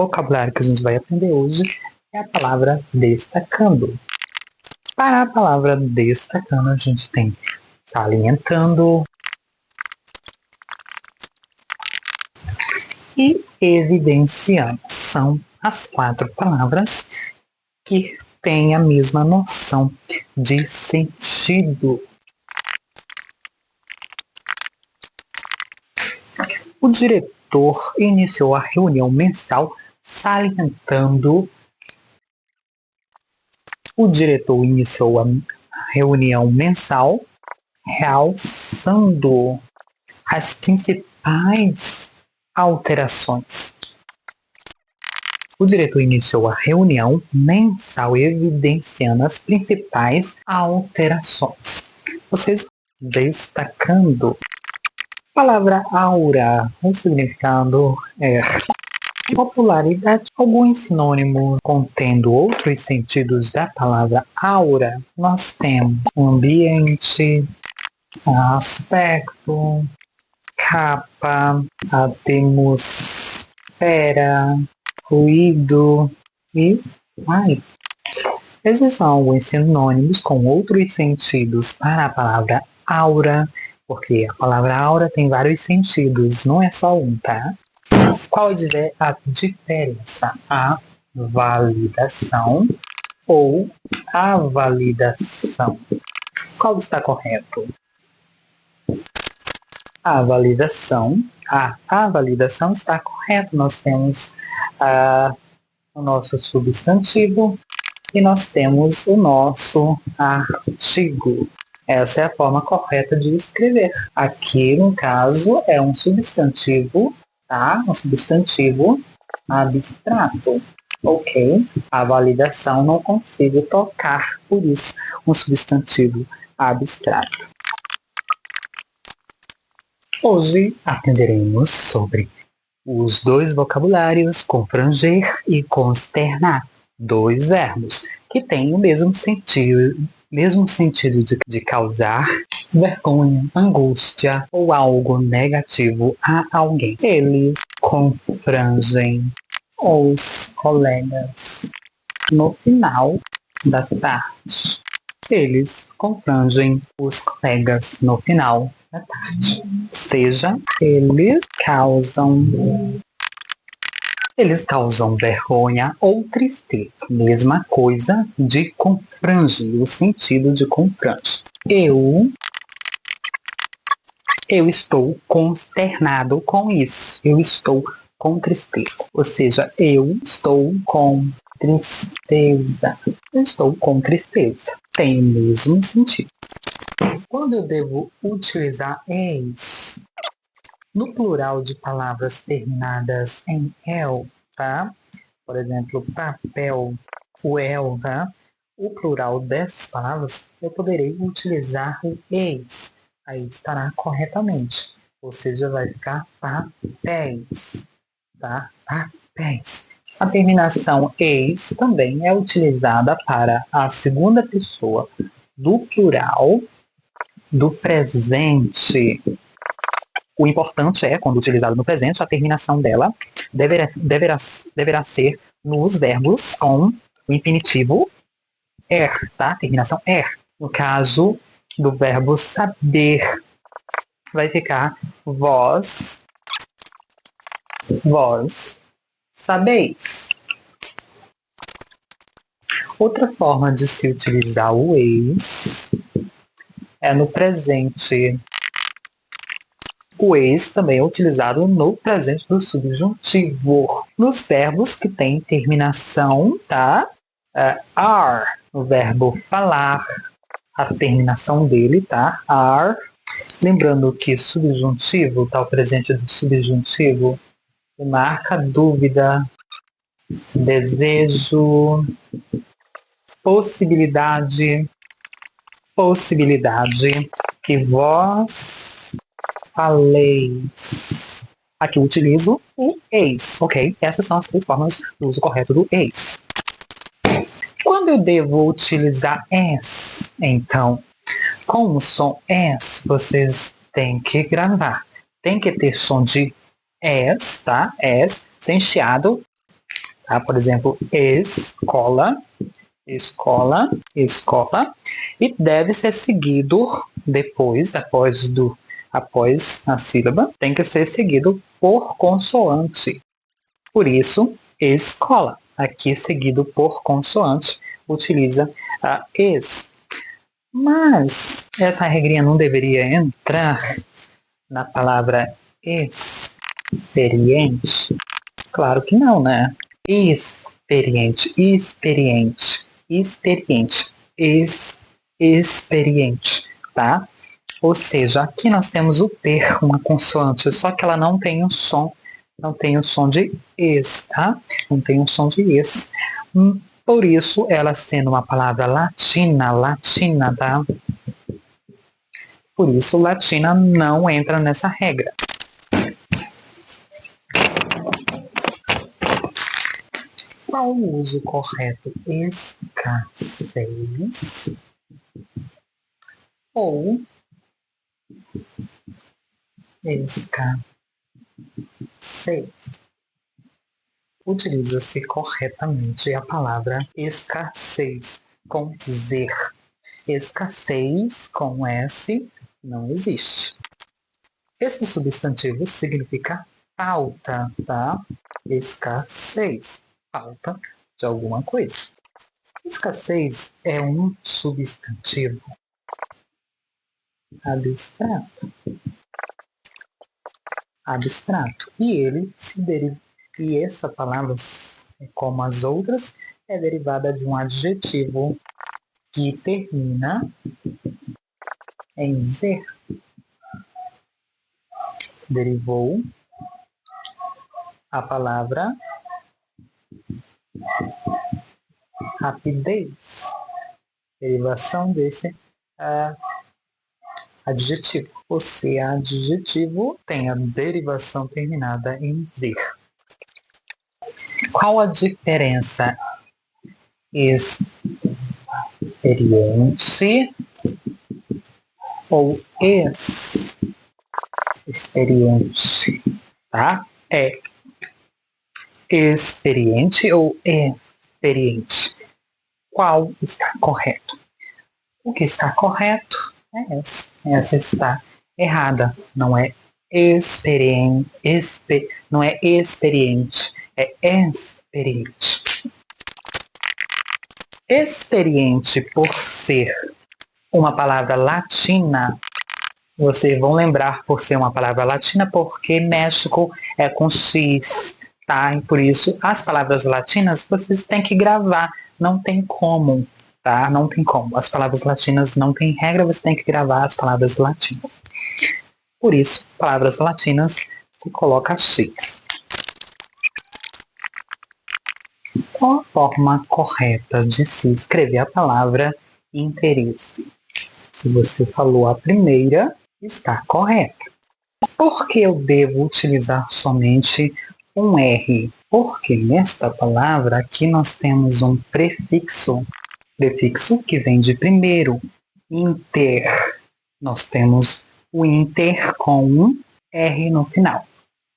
vocabulário que a gente vai aprender hoje é a palavra destacando. Para a palavra destacando, a gente tem salientando e evidenciando. São as 4 palavras que têm a mesma noção de sentido. O diretor iniciou a reunião mensal salientando. O diretor iniciou a reunião mensal realçando as principais alterações. O diretor iniciou a reunião mensal evidenciando as principais alterações. Vocês destacando. A palavra aura, o significado é popularidade. Alguns sinônimos contendo outros sentidos da palavra aura, nós temos ambiente, aspecto, capa, atmosfera, ruído e ai. Esses são alguns sinônimos com outros sentidos para a palavra aura, porque a palavra aura tem vários sentidos, não é só um, tá? Qual é a diferença? A validação ou a validação? Qual está correto? A validação. A validação está correta. Nós temos o nosso substantivo e nós temos o nosso artigo. Essa é a forma correta de escrever. Aqui, no caso, é um substantivo, tá? Um substantivo abstrato. Ok? A validação não consigo tocar, por isso, um substantivo abstrato. Hoje aprenderemos sobre os 2 vocabulários confranger e consternar, 2 verbos que têm o mesmo sentido de causar vergonha, angústia ou algo negativo a alguém. Eles confrangem os colegas no final da tarde. Eles confrangem os colegas no final da tarde. Ou seja, eles causam vergonha ou tristeza. Mesma coisa de confrange, o sentido de confrange. Eu estou consternado com isso. Eu estou com tristeza. Ou seja, eu estou com tristeza. Eu estou com tristeza. Tem o mesmo sentido. Quando eu devo utilizar eis? No plural de palavras terminadas em el, tá? Por exemplo, papel, o el, tá? O plural dessas palavras, eu poderei utilizar o eis. Aí estará corretamente. Ou seja, vai ficar papéis, tá? Papéis. A terminação eis também é utilizada para a segunda pessoa do plural do presente. O importante é, quando utilizado no presente, a terminação dela deverá ser nos verbos com o infinitivo er, tá? Terminação er. No caso do verbo saber, vai ficar vós sabeis. Outra forma de se utilizar o eis é no presente. O eis também é utilizado no presente do subjuntivo. Nos verbos que têm terminação, tá? Are, o verbo falar, a terminação dele, tá? Are. Lembrando que subjuntivo, tá? O presente do subjuntivo marca dúvida, desejo, possibilidade, que vós faleis. Aqui eu utilizo o eis, ok? Essas são as 3 formas do uso correto do eis. Quando eu devo utilizar es, então, com o som es, vocês têm que gravar. Tem que ter som de es, tá? Es, sem chiado. Tá? Por exemplo, escola, escola, escola. E deve ser seguido depois, após a sílaba, tem que ser seguido por consoante. Por isso, escola. Aqui, seguido por consoante, utiliza a es. Mas essa regrinha não deveria entrar na palavra experiente? Claro que não, né? Experiente, experiente, experiente, experiente, tá? Ou seja, aqui nós temos o ter, uma consoante, só que ela não tem o som, não tem o som de es, tá? Não tem o som de es. Por isso, ela sendo uma palavra latina, tá? Por isso, latina não entra nessa regra. Qual o uso correto? Escassez ou escassez? Utiliza-se corretamente a palavra escassez com zer. Escassez com S não existe. Esse substantivo significa falta, tá? Escassez, falta de alguma coisa. Escassez é um substantivo abstrato. E ele se deriva. E essa palavra, como as outras, é derivada de um adjetivo que termina em zer. Derivou a palavra rapidez. Derivação desse adjetivo. Ou seja, adjetivo tem a derivação terminada em zer. Qual a diferença? Experiente ou experiente, tá? É experiente ou experiente? Qual está correto? O que está correto é essa. Essa está errada. Não é experiente, não é experiente, é experiente. Experiente, por ser uma palavra latina, vocês vão lembrar por ser uma palavra latina, porque México é com X, tá? E por isso, as palavras latinas vocês têm que gravar, não tem como, tá? Não tem como. As palavras latinas não tem regra, você tem que gravar as palavras latinas. Por isso, palavras latinas se coloca X. Qual a forma correta de se escrever a palavra interesse? Se você falou a primeira, está correta. Por que eu devo utilizar somente um R? Porque nesta palavra aqui nós temos um prefixo que vem de primeiro, inter. Nós temos o inter com um R no final,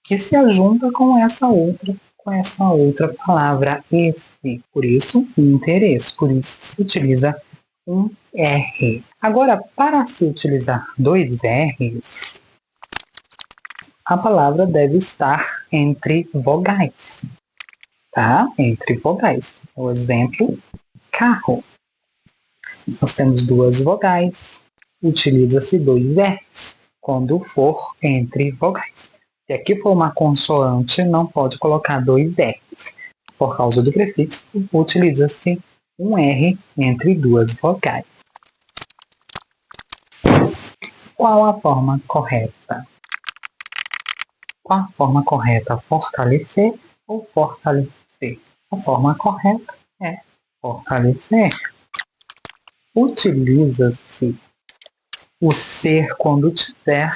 que se ajunta com essa outra palavra, esse. Por isso, interesse. Por isso se utiliza um R. Agora, para se utilizar dois R's, a palavra deve estar entre vogais, tá? Entre vogais. O exemplo, carro. Nós temos duas vogais, utiliza-se dois R's quando for entre vogais. Se aqui for uma consoante, não pode colocar dois R's. Por causa do prefixo, utiliza-se um R entre duas vogais. Qual a forma correta? Qual a forma correta? Fortalecer ou fortalecer? A forma correta é fortalecer. Utiliza-se o ser quando tiver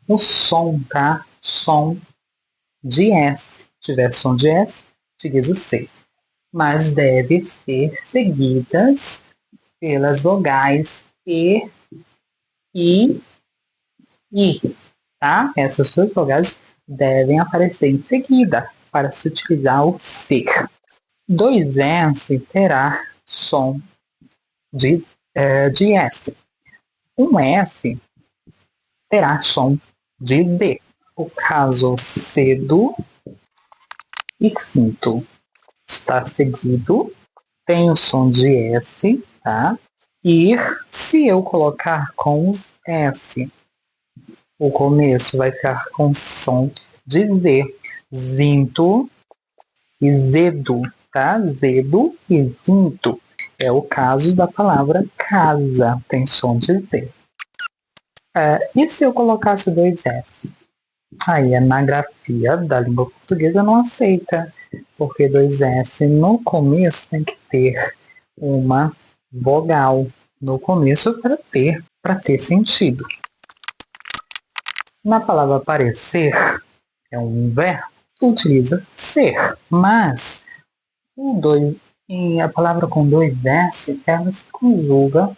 o som, tá? Som de S. Se tiver som de S, utiliza o ser. Mas deve ser seguidas pelas vogais E, I, tá? Essas duas vogais devem aparecer em seguida para se utilizar o ser. Dois S terá som de S. Um S terá som de Z. O caso cedo e sinto está seguido, tem o som de S, tá? E se eu colocar com os S, o começo vai ficar com som de Z. Zinto e zedo, tá? Zedo e zinto. É o caso da palavra casa, tem som de Z. E se eu colocasse dois S? Aí a anagrafia da língua portuguesa não aceita, porque dois S no começo tem que ter uma vogal no começo para ter sentido. Na palavra parecer, é um verbo, utiliza ser, mas a palavra com dois S, ela se conjuga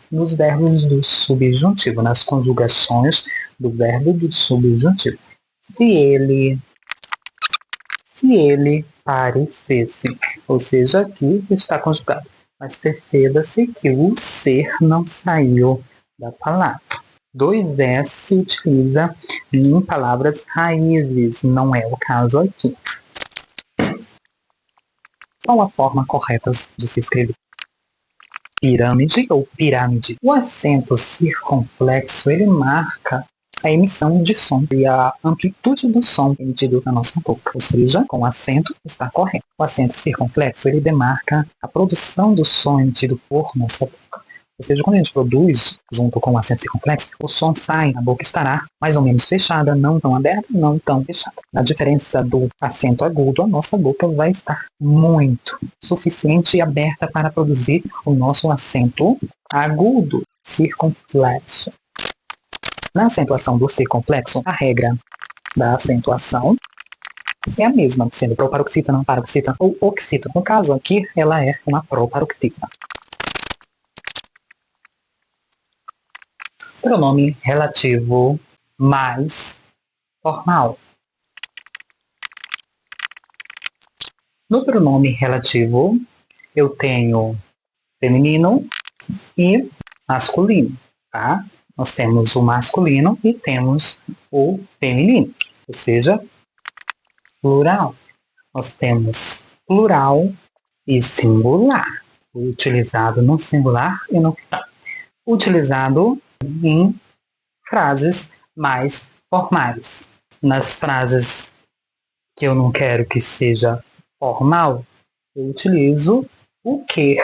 nos verbos do subjuntivo, nas conjugações do verbo do subjuntivo. Se ele parecesse, ou seja, aqui está conjugado, mas perceba-se que o ser não saiu da palavra. Dois S se utiliza em palavras raízes, não é o caso aqui. Qual a forma correta de se escrever? Pirâmide ou pirâmide? O acento circunflexo, ele marca a emissão de som e a amplitude do som emitido na nossa boca. Ou seja, com o acento está correto. O acento circunflexo, ele demarca a produção do som emitido por nossa boca. Ou seja, quando a gente produz junto com o acento circunflexo, o som sai, a boca estará mais ou menos fechada, não tão aberta, não tão fechada. A diferença do acento agudo, a nossa boca vai estar muito suficiente e aberta para produzir o nosso acento agudo, circunflexo. Na acentuação do circunflexo, a regra da acentuação é a mesma, sendo proparoxítona, paroxítona ou oxítona. No caso aqui, ela é uma proparoxítona. Pronome relativo mais formal. No pronome relativo, eu tenho feminino e masculino, tá? Nós temos o masculino e temos o feminino, ou seja, plural. Nós temos plural e singular, utilizado no singular e no plural. Utilizado em frases mais formais. Nas frases que eu não quero que seja formal, eu utilizo o que.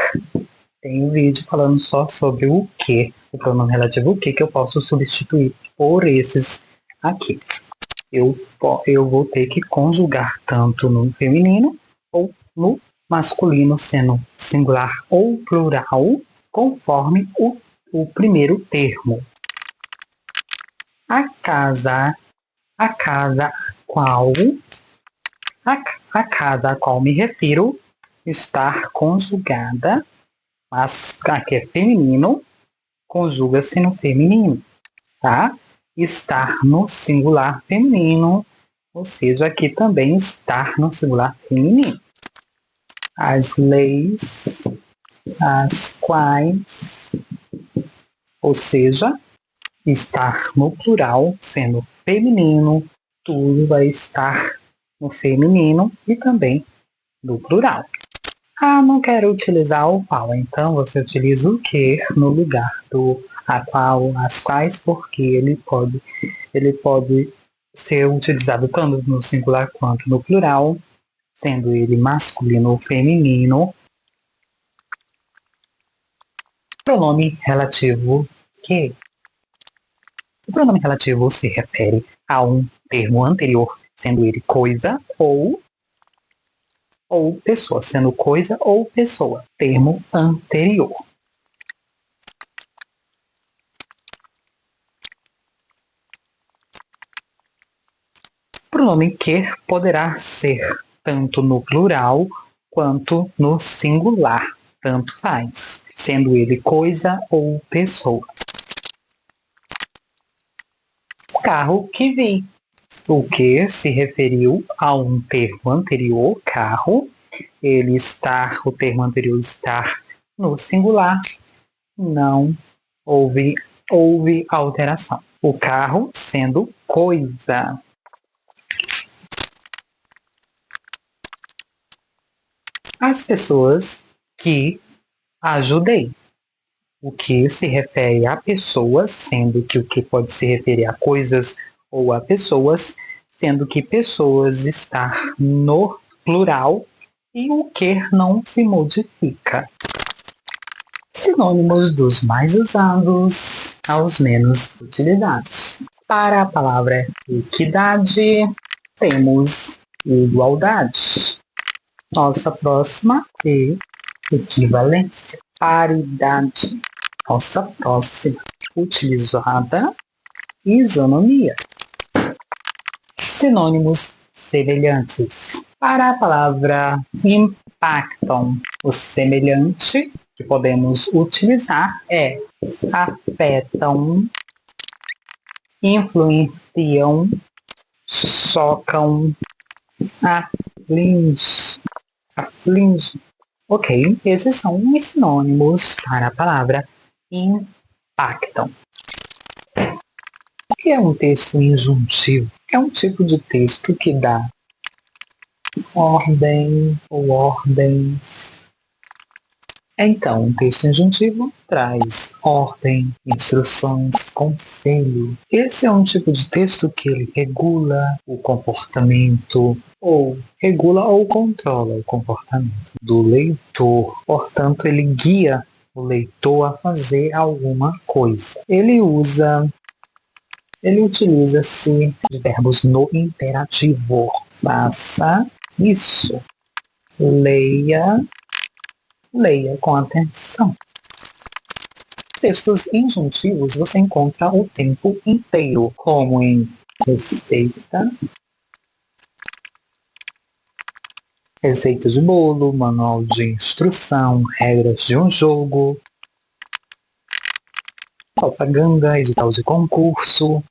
Tem um vídeo falando só sobre o que, o pronome relativo o que eu posso substituir por esses aqui. Eu vou ter que conjugar tanto no feminino ou no masculino, sendo singular ou plural, conforme o primeiro termo. A casa a qual me refiro estar conjugada, mas aqui é feminino, conjuga-se no feminino, tá? Estar no singular feminino, ou seja, aqui também estar no singular feminino. As leis, as quais, ou seja, estar no plural, sendo feminino, tudo vai estar no feminino e também no plural. Ah, não quero utilizar o qual, então você utiliza o que no lugar do a qual, as quais, porque ele pode ser utilizado tanto no singular quanto no plural, sendo ele masculino ou feminino. Pronome relativo que. O pronome relativo se refere a um termo anterior, sendo ele coisa ou pessoa, sendo coisa ou pessoa, termo anterior. O pronome que poderá ser tanto no plural quanto no singular, tanto faz, sendo ele coisa ou pessoa. O carro que vi. O que se referiu a um termo anterior, carro, o termo anterior estar no singular, não houve alteração. O carro sendo coisa. As pessoas que ajudei. O que se refere a pessoas, sendo que o que pode se referir a coisas ou a pessoas, sendo que pessoas está no plural e o que não se modifica. Sinônimos dos mais usados aos menos utilizados. Para a palavra equidade, temos igualdade. Nossa próxima é equivalência. Paridade. Nossa próxima utilizada, isonomia. Sinônimos semelhantes. Para a palavra impactam, o semelhante que podemos utilizar é afetam, influenciam, chocam, aflige. Ok, esses são os sinônimos para a palavra impactam. O que é um texto injuntivo? É um tipo de texto que dá ordem ou ordens. Então, um texto injuntivo traz ordem, instruções, conselho. Esse é um tipo de texto que ele regula o comportamento ou controla o comportamento do leitor. Portanto, ele guia o leitor a fazer alguma coisa. Ele utiliza-se de verbos no imperativo. Faça isso. Leia com atenção. Textos injuntivos você encontra o tempo inteiro, como em receita de bolo, manual de instrução, regras de um jogo, propaganda, edital de concurso.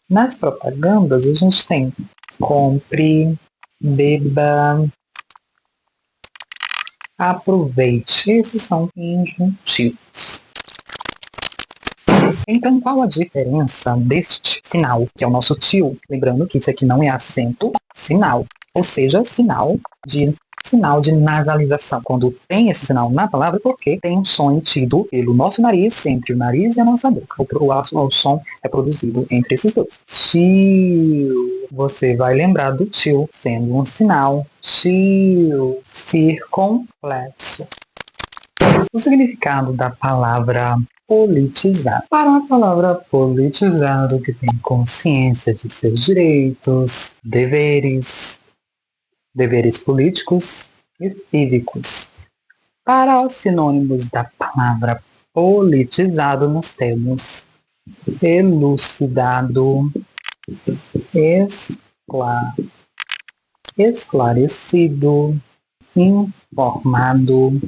Nas propagandas a gente tem compre, beba, aproveite. Esses são injuntivos. Então, qual a diferença deste sinal, que é o nosso tio? Lembrando que isso aqui não é acento, sinal. Ou seja, sinal de nasalização. Quando tem esse sinal na palavra, porque tem um som emitido pelo nosso nariz, entre o nariz e a nossa boca. O som é produzido entre esses dois. Tio. Você vai lembrar do tio sendo um sinal. Tio. Circunflexo. O significado da palavra politizado. Para a palavra politizado, que tem consciência de seus direitos, deveres políticos e cívicos. Para os sinônimos da palavra politizado, nós temos elucidado, esclarecido, informado,